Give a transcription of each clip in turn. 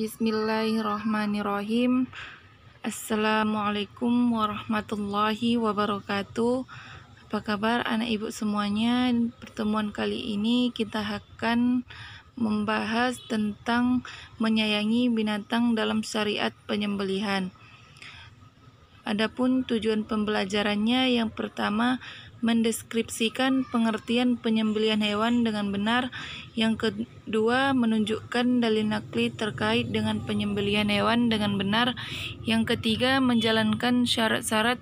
Bismillahirrahmanirrahim. Assalamualaikum warahmatullahi wabarakatuh. Apa kabar anak ibu semuanya? Pertemuan kali ini kita akan membahas tentang menyayangi binatang dalam syariat penyembelihan. Adapun tujuan pembelajarannya, yang pertama mendeskripsikan pengertian penyembelihan hewan dengan benar, yang kedua menunjukkan dalil nakli terkait dengan penyembelihan hewan dengan benar, yang ketiga menjalankan syarat-syarat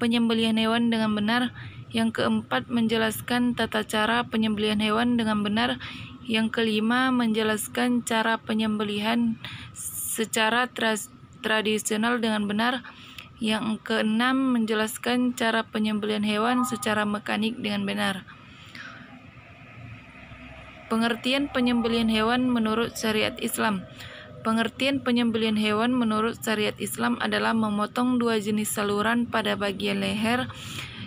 penyembelihan hewan dengan benar, yang keempat menjelaskan tata cara penyembelihan hewan dengan benar, yang kelima menjelaskan cara penyembelihan secara tradisional dengan benar, yang keenam menjelaskan cara penyembelihan hewan secara mekanik dengan benar. Pengertian penyembelihan hewan menurut syariat Islam. Pengertian penyembelihan hewan menurut syariat Islam adalah memotong dua jenis saluran pada bagian leher,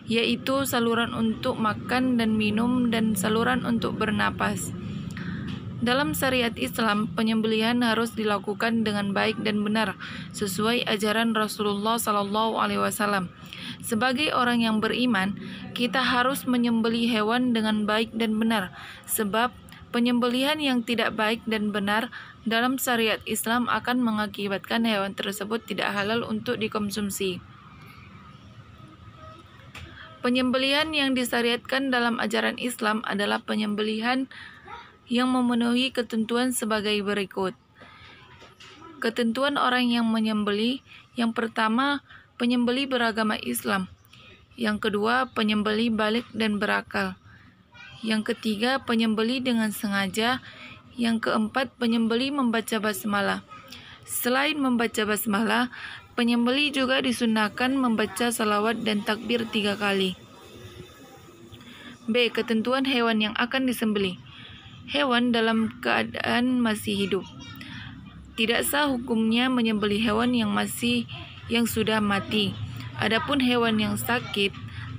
yaitu saluran untuk makan dan minum dan saluran untuk bernapas. Dalam syariat Islam, penyembelihan harus dilakukan dengan baik dan benar, sesuai ajaran Rasulullah SAW. Sebagai orang yang beriman, kita harus menyembelih hewan dengan baik dan benar, sebab penyembelihan yang tidak baik dan benar dalam syariat Islam akan mengakibatkan hewan tersebut tidak halal untuk dikonsumsi. Penyembelihan yang disyariatkan dalam ajaran Islam adalah penyembelihan yang memenuhi ketentuan sebagai berikut. Ketentuan orang yang menyembelih: yang pertama, penyembelih beragama Islam; yang kedua, penyembelih balik dan berakal; yang ketiga, penyembelih dengan sengaja; yang keempat, penyembelih membaca basmalah. Selain membaca basmalah, penyembelih juga disunahkan membaca salawat dan takbir 3 kali. B. Ketentuan hewan yang akan disembelih. Hewan dalam keadaan masih hidup. Tidak sah hukumnya menyembelih hewan yang sudah mati. Adapun hewan yang sakit,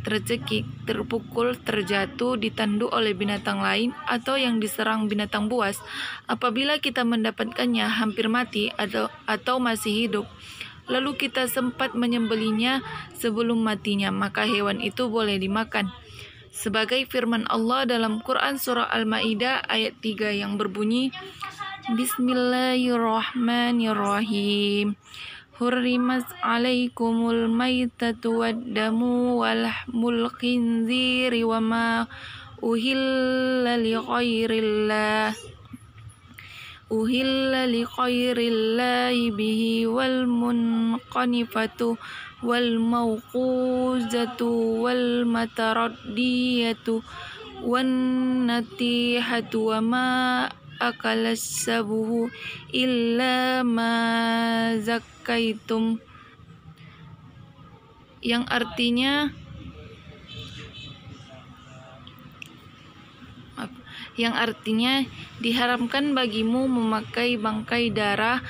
tercekik, terpukul, terjatuh, ditanduk oleh binatang lain, atau yang diserang binatang buas, apabila kita mendapatkannya hampir mati atau masih hidup, lalu kita sempat menyembelihnya sebelum matinya, maka hewan itu boleh dimakan. Sebagai firman Allah dalam Quran surah Al-Maidah ayat 3 yang berbunyi, Bismillahirrahmanirrahim. Hurrimat alaikumul maitatu waddamu walahmul khinziri wa ma uhilla li ghairillahi bihi wal munqanifatu wal mawquzatu wal mataraddiyatu wan natihatu wa ma akalas sabuhu illa ma zakkaitum, yang artinya diharamkan bagimu memakai bangkai darah,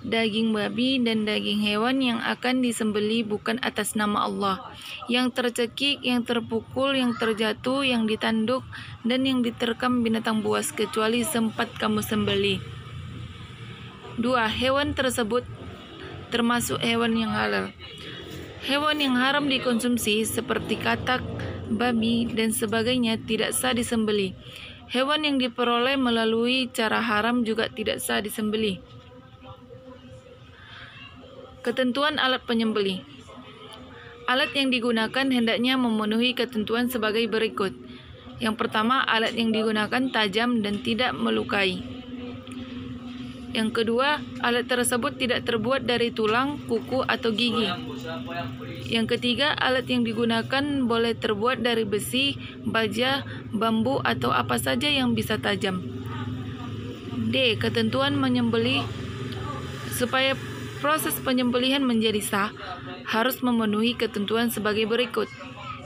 daging babi, dan daging hewan yang akan disembelih bukan atas nama Allah, yang tercekik, yang terpukul, yang terjatuh, yang ditanduk, dan yang diterkam binatang buas, kecuali sempat kamu sembelih. 2. Hewan tersebut termasuk hewan yang halal. Hewan yang haram dikonsumsi seperti katak, babi, dan sebagainya tidak sah disembelih. Hewan yang diperoleh melalui cara haram juga tidak sah disembelih. Ketentuan alat penyembelih. Alat yang digunakan hendaknya memenuhi ketentuan sebagai berikut. Yang pertama, alat yang digunakan tajam dan tidak melukai. Yang kedua, alat tersebut tidak terbuat dari tulang, kuku, atau gigi. Yang ketiga, alat yang digunakan boleh terbuat dari besi, baja, bambu, atau apa saja yang bisa tajam. D. Ketentuan menyembelih. Supaya proses penyembelihan menjadi sah, harus memenuhi ketentuan sebagai berikut.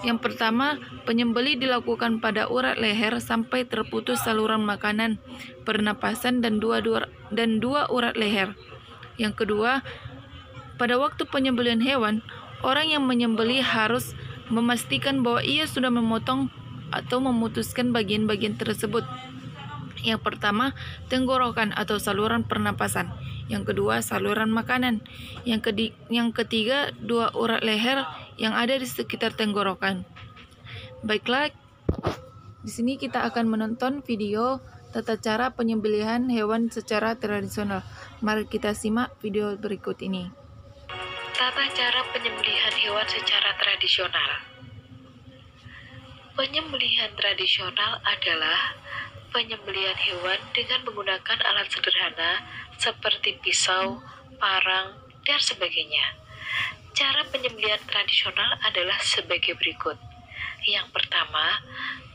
Yang pertama, penyembelih dilakukan pada urat leher sampai terputus saluran makanan, pernapasan, dan dua urat leher. Yang kedua, pada waktu penyembelihan hewan, orang yang menyembelih harus memastikan bahwa ia sudah memotong atau memutuskan bagian-bagian tersebut. Yang pertama, tenggorokan atau saluran pernapasan. Yang kedua, saluran makanan. Yang ketiga, dua urat leher yang ada di sekitar tenggorokan. Baiklah, di sini kita akan menonton video tata cara penyembelihan hewan secara tradisional. Mari kita simak video berikut ini. Tata cara penyembelihan hewan secara tradisional. Penyembelihan tradisional adalah penyembelihan hewan dengan menggunakan alat sederhana seperti pisau, parang, dan sebagainya. Cara penyembelihan tradisional adalah sebagai berikut. Yang pertama,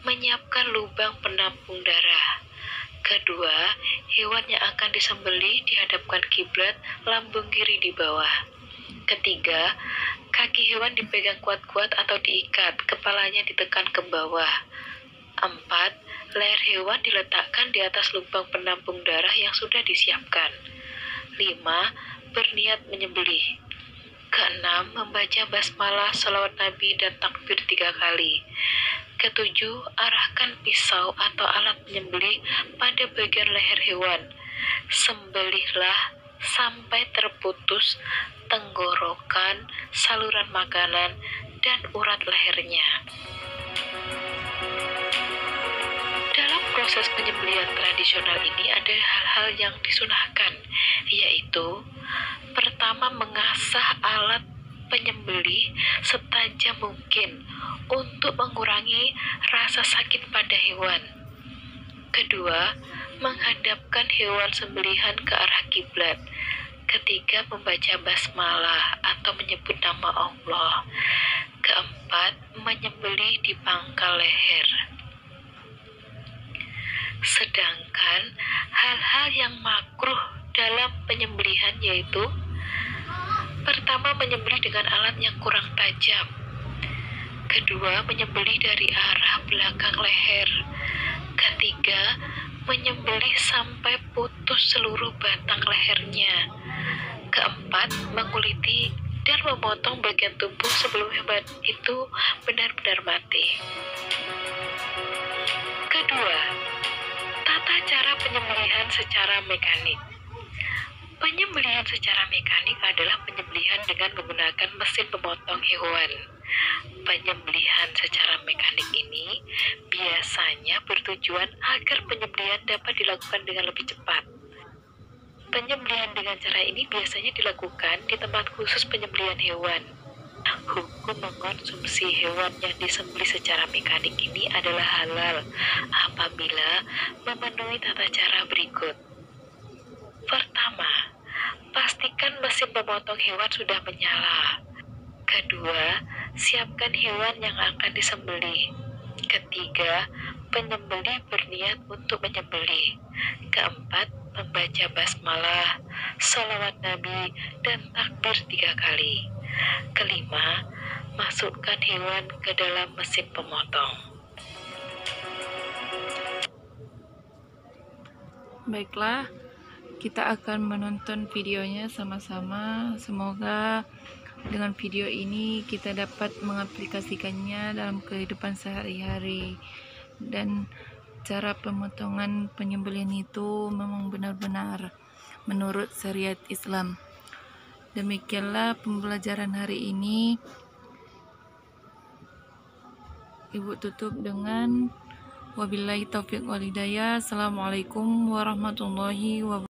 menyiapkan lubang penampung darah. Kedua, hewan yang akan disembelih dihadapkan kiblat, lambung kiri di bawah. Ketiga, kaki hewan dipegang kuat-kuat atau diikat, kepalanya ditekan ke bawah. 4. Leher hewan diletakkan di atas lubang penampung darah yang sudah disiapkan. 5. Berniat menyembelih. Ke-6. Membaca basmalah, salawat Nabi, dan takbir 3 kali. Ke-7. Arahkan pisau atau alat penyembelih pada bagian leher hewan. Sembelihlah sampai terputus tenggorokan, saluran makanan, dan urat lehernya. Dalam proses penyembelihan tradisional ini ada hal-hal yang disunahkan, yaitu pertama, mengasah alat penyembelih setajam mungkin untuk mengurangi rasa sakit pada hewan. Kedua, menghadapkan hewan sembelihan ke arah kiblat. Ketiga, membaca basmalah atau menyebut nama Allah. Keempat, menyembelih di pangkal leher. Sedangkan hal-hal yang makruh dalam penyembelihan yaitu pertama, menyembelih dengan alat yang kurang tajam. Kedua, menyembelih dari arah belakang leher. Ketiga, menyembelih sampai putus seluruh batang lehernya. Keempat, menguliti dan memotong bagian tubuh sebelum hewan itu benar-benar mati. Kedua, tata cara penyembelihan secara mekanik. Penyembelihan secara mekanik adalah penyembelihan dengan menggunakan mesin pemotong hewan. Penyembelihan secara mekanik ini biasanya bertujuan agar penyembelihan dapat dilakukan dengan lebih cepat. Penyembelihan dengan cara ini biasanya dilakukan di tempat khusus penyembelihan hewan. Hukum mengkonsumsi hewan yang disembelih secara mekanik ini adalah halal apabila memenuhi tata cara berikut. Pertama, pastikan mesin pemotong hewan sudah menyala. Kedua, siapkan hewan yang akan disembelih. Ketiga, penyembelih berniat untuk menyembelih. Keempat, membaca basmalah, salawat Nabi, dan takbir 3 kali. Kelima, masukkan hewan ke dalam mesin pemotong. Baiklah, kita akan menonton videonya sama-sama. Semoga dengan video ini kita dapat mengaplikasikannya dalam kehidupan sehari-hari, dan cara pemotongan penyembelihan itu memang benar-benar menurut syariat Islam. Demikianlah pembelajaran hari ini. Ibu tutup dengan wabillahi taufiq wal hidayah. Assalamualaikum warahmatullahi wabarakatuh.